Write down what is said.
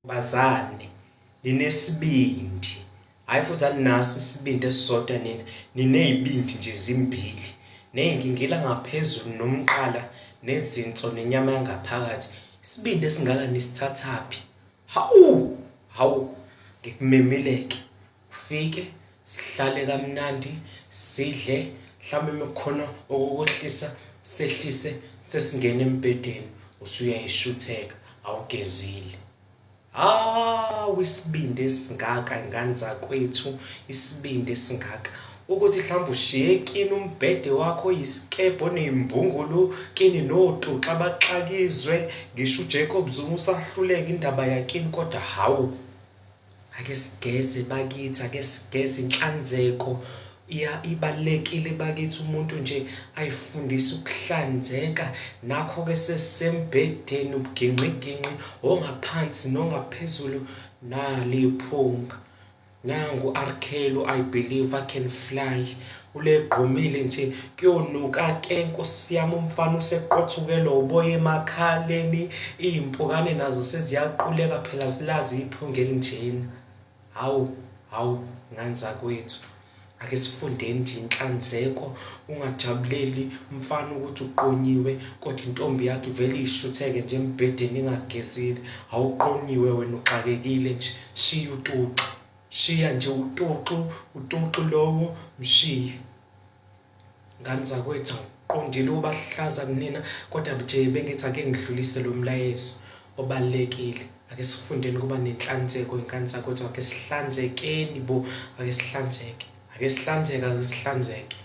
Bazane linesibindi, hayi futhi alinaso isibindi esisodwa niney'bindi nje zimbili, ney'ngingila ngaphezulu nomqala nezinso nenyama yangaphakathi. Isibindi esingaka nisithathaphi? Hawu, ngikumemile-ke ufike sihlale kamnandi sidle, mhlawumbe mekukhona okukhohlisa sehlise sesingena embhedeni usuyayishutheka awugezile. Hawu, isibindi esingaka y'ngane zakwethu, isibindi esingaka ukuthi mhlawumbe ushiye kini umbhede wakho oyisikebhe oney'mbungulu kini noxuxa abaxakizwe, ngisho uJacob Zuma usahluleka indaba yakini, kodwa hawu, ake sigeze bakithi, ake sigeze inhlanzeko ibalulekile bakithi. Umuntu nje ayifundise ukuhlanzeka, nakho-ke sesembhedeni ubuginqiginqi ongaphansi nongaphezulu naliphunga. Nangu R.Kelly, I believe I can fly, ulegqumile nje kuyonuka-ke nkosi yami, umfana useqothukelwa uboya emakhaleni, iy'mpukane nazo seziyaquleka phela zilazi iphunga elinjena. Hawu, ngane zakwethu, ake sifundeni nje inhlanzeko. Ungajabuleli mfana ukuthi uqonyiwe kodwa intombi yakho ivele ishutheke nje embhedeni ingagezile. Awuqonyiwe wena, uxakekile nje, shiya utuxu, shiya nje utuxu lowo mshiye. Ngane zakwethu, angiqondile ukuba hlaza kunina, kodwa nje bengithi ake ngidlulise lo mlayezo obalulekile. Ake sifundeni kuba nenhlanzeko y'ngane zakwethu, ake sihlanzekeni bo, ake sihlanzeke, ake sihlanzeke.